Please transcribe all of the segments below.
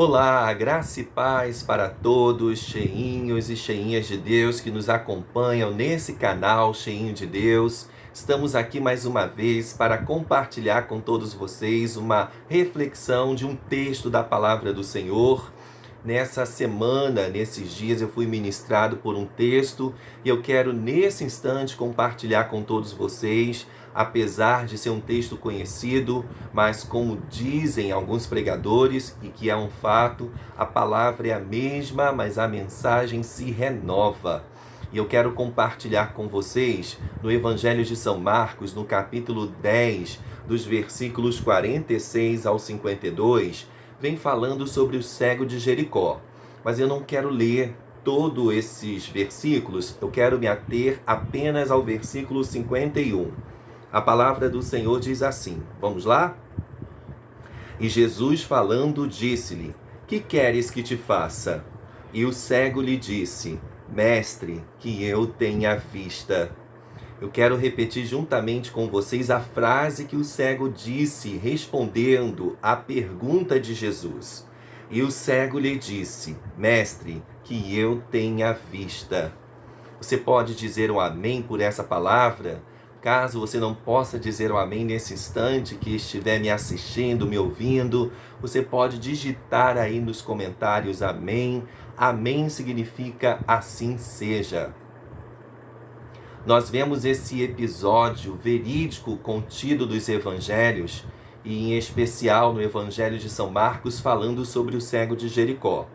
Olá, graça e paz para todos, cheinhos e cheinhas de Deus que nos acompanham nesse canal Cheinho de Deus. Estamos aqui mais uma vez para compartilhar com todos vocês uma reflexão de um texto da palavra do Senhor. Nessa semana, nesses dias, eu fui ministrado por um texto e eu quero nesse instante compartilhar com todos vocês, apesar de ser um texto conhecido, mas como dizem alguns pregadores, e que é um fato, a palavra é a mesma, mas a mensagem se renova. E eu quero compartilhar com vocês no Evangelho de São Marcos, no capítulo 10, dos versículos 46 ao 52, vem falando sobre o cego de Jericó. Mas eu não quero ler todos esses versículos, eu quero me ater apenas ao versículo 51. A palavra do Senhor diz assim, vamos lá? E Jesus falando disse-lhe, que queres que te faça? E o cego lhe disse, mestre, que eu tenha vista. Eu quero repetir juntamente com vocês a frase que o cego disse, respondendo à pergunta de Jesus. E o cego lhe disse, mestre, que eu tenha vista. Você pode dizer um amém por essa palavra? Caso você não possa dizer um amém nesse instante que estiver me assistindo, me ouvindo, você pode digitar aí nos comentários amém. Amém significa assim seja. Nós vemos esse episódio verídico contido dos evangelhos, e em especial no Evangelho de São Marcos, falando sobre o cego de Jericó.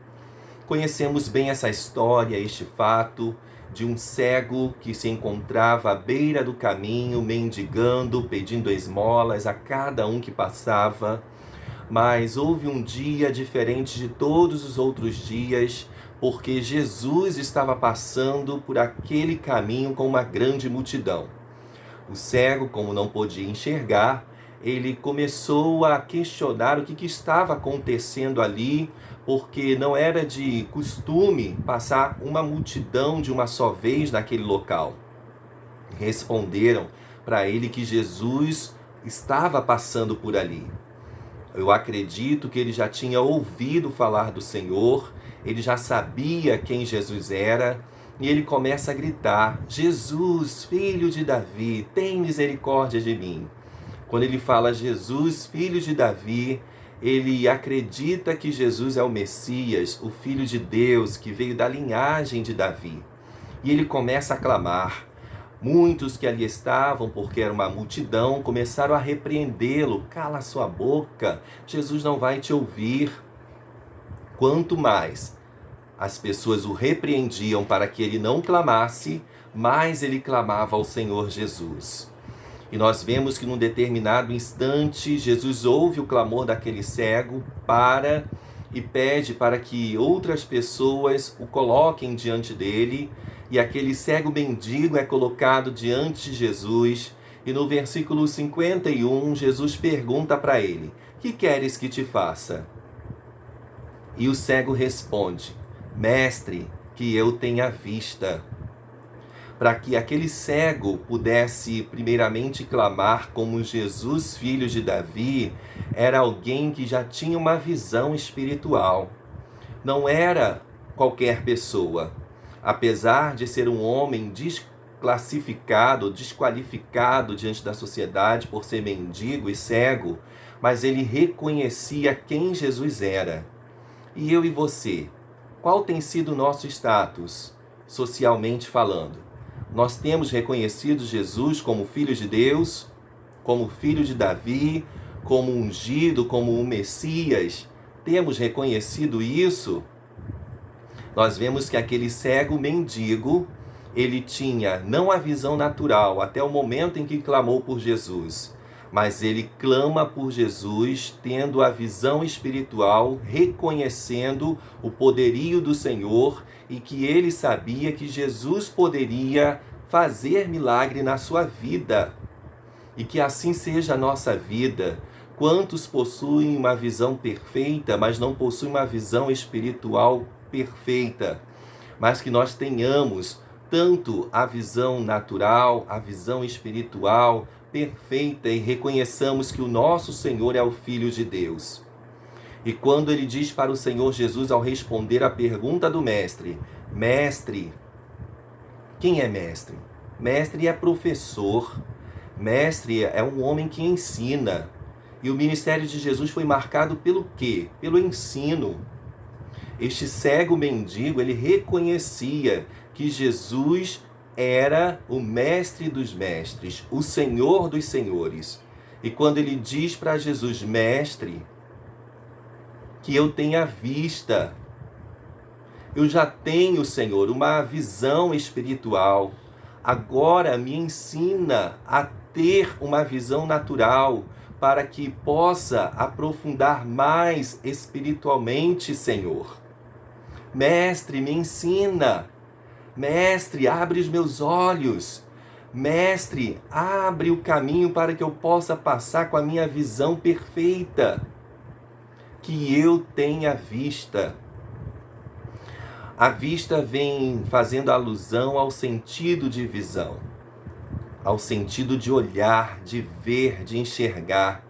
Conhecemos bem essa história, este fato, de um cego que se encontrava à beira do caminho, mendigando, pedindo esmolas a cada um que passava. Mas houve um dia diferente de todos os outros dias, porque Jesus estava passando por aquele caminho com uma grande multidão. O cego, como não podia enxergar, ele começou a questionar o que estava acontecendo ali, porque não era de costume passar uma multidão de uma só vez naquele local. Responderam para ele que Jesus estava passando por ali. Eu acredito que ele já tinha ouvido falar do Senhor, ele já sabia quem Jesus era, e ele começa a gritar, Jesus, filho de Davi, tem misericórdia de mim. Quando ele fala Jesus, filho de Davi, ele acredita que Jesus é o Messias, o Filho de Deus, que veio da linhagem de Davi. E ele começa a clamar. Muitos que ali estavam, porque era uma multidão, começaram a repreendê-lo. Cala sua boca, Jesus não vai te ouvir. Quanto mais as pessoas o repreendiam para que ele não clamasse, mais ele clamava ao Senhor Jesus. E nós vemos que num determinado instante, Jesus ouve o clamor daquele cego, para e pede para que outras pessoas o coloquem diante dele, e aquele cego mendigo é colocado diante de Jesus, e no versículo 51, Jesus pergunta para ele, que queres que te faça? E o cego responde, mestre, que eu tenha vista. Para que aquele cego pudesse primeiramente clamar como Jesus, filho de Davi, era alguém que já tinha uma visão espiritual. Não era qualquer pessoa. Apesar de ser um homem desclassificado, desqualificado diante da sociedade por ser mendigo e cego, mas ele reconhecia quem Jesus era. E eu e você, qual tem sido o nosso status, socialmente falando? Nós temos reconhecido Jesus como Filho de Deus, como Filho de Davi, como ungido, como o Messias? Temos reconhecido isso? Nós vemos que aquele cego mendigo, ele tinha não a visão natural até o momento em que clamou por Jesus, mas ele clama por Jesus tendo a visão espiritual, reconhecendo o poderio do Senhor e que ele sabia que Jesus poderia fazer milagre na sua vida. E que assim seja a nossa vida. Quantos possuem uma visão perfeita, mas não possuem uma visão espiritual perfeita? Mas que nós tenhamos tanto a visão natural, a visão espiritual perfeita e reconheçamos que o nosso Senhor é o Filho de Deus. E quando ele diz para o Senhor Jesus, ao responder à pergunta do mestre: Mestre, quem é mestre? Mestre é professor. Mestre é um homem que ensina. E o ministério de Jesus foi marcado pelo quê? Pelo ensino. Este cego mendigo, ele reconhecia que Jesus era o mestre dos mestres, o Senhor dos senhores. E quando ele diz para Jesus, mestre, que eu tenha vista, eu já tenho, Senhor, uma visão espiritual. Agora me ensina a ter uma visão natural para que possa aprofundar mais espiritualmente, Senhor. Mestre, me ensina. Mestre, abre os meus olhos. Mestre, abre o caminho para que eu possa passar com a minha visão perfeita. Que eu tenha vista. A vista vem fazendo alusão ao sentido de visão, ao sentido de olhar, de ver, de enxergar.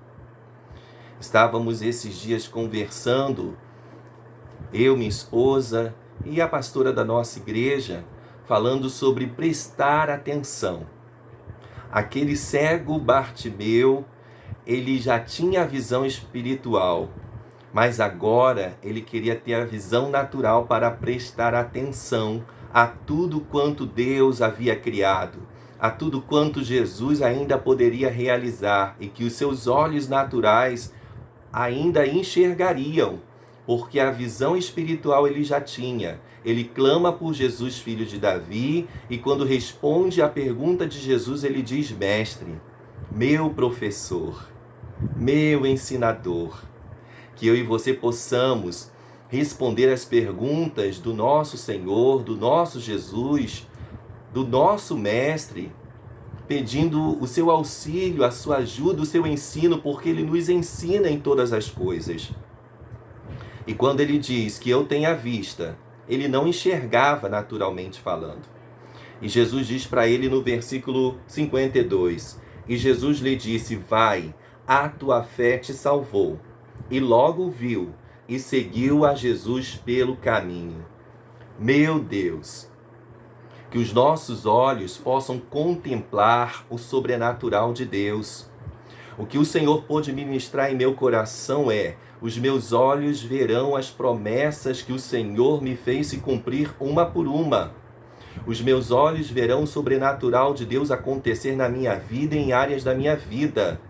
Estávamos esses dias conversando, eu, minha esposa e a pastora da nossa igreja, falando sobre prestar atenção. Aquele cego Bartimeu, ele já tinha a visão espiritual, mas agora ele queria ter a visão natural para prestar atenção a tudo quanto Deus havia criado, a tudo quanto Jesus ainda poderia realizar e que os seus olhos naturais ainda enxergariam, porque a visão espiritual ele já tinha. Ele clama por Jesus, filho de Davi, e quando responde à pergunta de Jesus, ele diz: Mestre, meu professor, meu ensinador. Que eu e você possamos responder às perguntas do nosso Senhor, do nosso Jesus, do nosso Mestre, pedindo o seu auxílio, a sua ajuda, o seu ensino, porque ele nos ensina em todas as coisas. E quando ele diz que eu tenho a vista, ele não enxergava naturalmente falando. E Jesus diz para ele no versículo 52, e Jesus lhe disse: vai, a tua fé te salvou. E logo viu e seguiu a Jesus pelo caminho. Meu Deus, que os nossos olhos possam contemplar o sobrenatural de Deus. O que o Senhor pôde ministrar em meu coração é: os meus olhos verão as promessas que o Senhor me fez se cumprir uma por uma. Os meus olhos verão o sobrenatural de Deus acontecer na minha vida e em áreas da minha vida.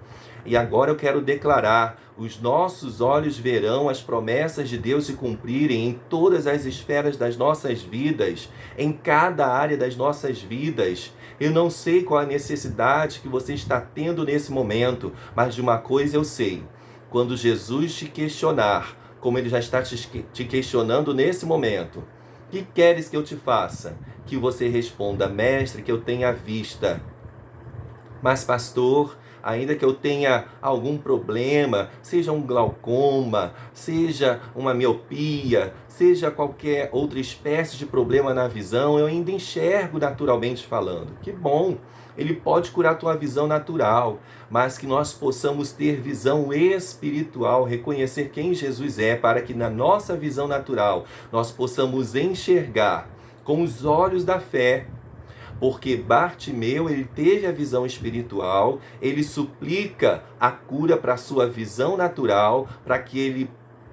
E agora eu quero declarar: os nossos olhos verão as promessas de Deus se cumprirem em todas as esferas das nossas vidas, em cada área das nossas vidas. Eu não sei qual a necessidade que você está tendo nesse momento, mas de uma coisa eu sei: quando Jesus te questionar, como ele já está te questionando nesse momento, o que queres que eu te faça? Que você responda: mestre, que eu tenha vista. Mas pastor, ainda que eu tenha algum problema, seja um glaucoma, seja uma miopia, seja qualquer outra espécie de problema na visão, eu ainda enxergo naturalmente falando. Que bom! Ele pode curar a tua visão natural, mas que nós possamos ter visão espiritual, reconhecer quem Jesus é, para que na nossa visão natural nós possamos enxergar com os olhos da fé. Porque Bartimeu, ele teve a visão espiritual, ele suplica a cura para a sua visão natural, para que ele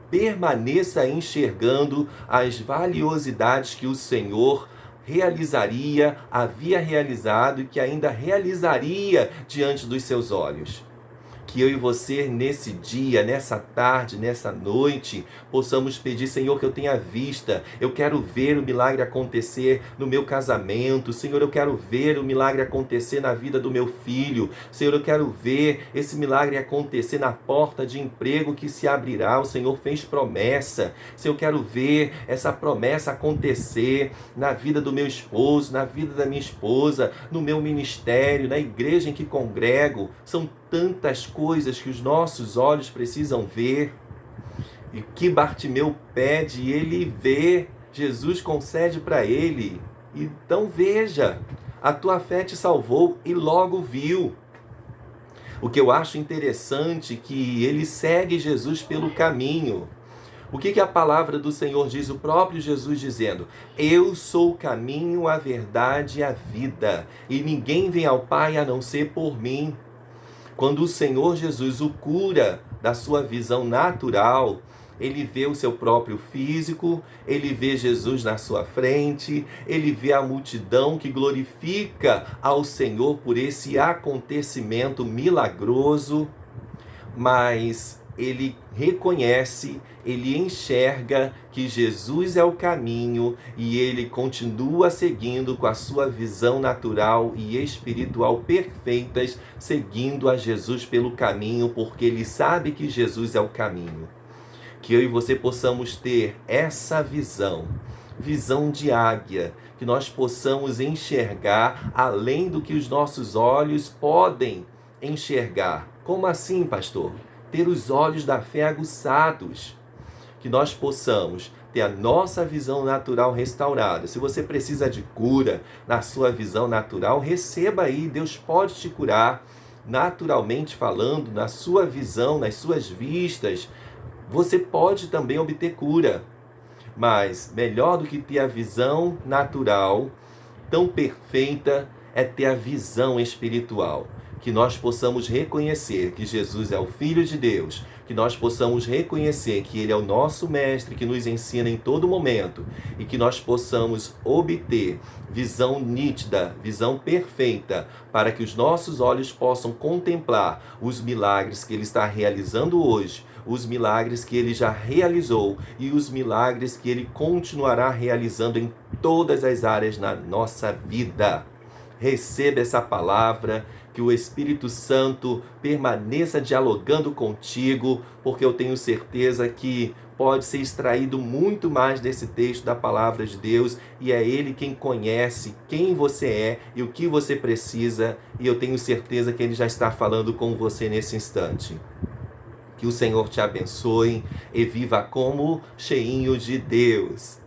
permaneça enxergando as valiosidades que o Senhor realizaria, havia realizado e que ainda realizaria diante dos seus olhos. Que eu e você, nesse dia, nessa tarde, nessa noite, possamos pedir: Senhor, que eu tenha vista. Eu quero ver o milagre acontecer no meu casamento. Senhor, eu quero ver o milagre acontecer na vida do meu filho. Senhor, eu quero ver esse milagre acontecer na porta de emprego que se abrirá. O Senhor fez promessa. Senhor, eu quero ver essa promessa acontecer na vida do meu esposo, na vida da minha esposa, no meu ministério, na igreja em que congrego. São tantas coisas que os nossos olhos precisam ver, e que Bartimeu pede e ele vê, Jesus concede para ele. Então veja, a tua fé te salvou, e logo viu. O que eu acho interessante é que ele segue Jesus pelo caminho. O que a palavra do Senhor diz? O próprio Jesus dizendo: eu sou o caminho, a verdade e a vida, e ninguém vem ao Pai a não ser por mim. Quando o Senhor Jesus o cura da sua visão natural, ele vê o seu próprio físico, ele vê Jesus na sua frente, ele vê a multidão que glorifica ao Senhor por esse acontecimento milagroso, mas ele reconhece, ele enxerga que Jesus é o caminho e ele continua seguindo com a sua visão natural e espiritual perfeitas, seguindo a Jesus pelo caminho, porque ele sabe que Jesus é o caminho. Que eu e você possamos ter essa visão de águia, que nós possamos enxergar além do que os nossos olhos podem enxergar. Como assim, pastor? Ter os olhos da fé aguçados, que nós possamos ter a nossa visão natural restaurada. Se você precisa de cura na sua visão natural, receba aí, Deus pode te curar, naturalmente falando, na sua visão, nas suas vistas, você pode também obter cura. Mas melhor do que ter a visão natural tão perfeita é ter a visão espiritual. Que nós possamos reconhecer que Jesus é o Filho de Deus, que nós possamos reconhecer que Ele é o nosso Mestre, que nos ensina em todo momento, e que nós possamos obter visão nítida, visão perfeita, para que os nossos olhos possam contemplar os milagres que Ele está realizando hoje, os milagres que Ele já realizou e os milagres que Ele continuará realizando em todas as áreas na nossa vida. Receba essa palavra, que o Espírito Santo permaneça dialogando contigo, porque eu tenho certeza que pode ser extraído muito mais desse texto da palavra de Deus, e é Ele quem conhece quem você é e o que você precisa, e eu tenho certeza que Ele já está falando com você nesse instante. Que o Senhor te abençoe e viva como cheinho de Deus.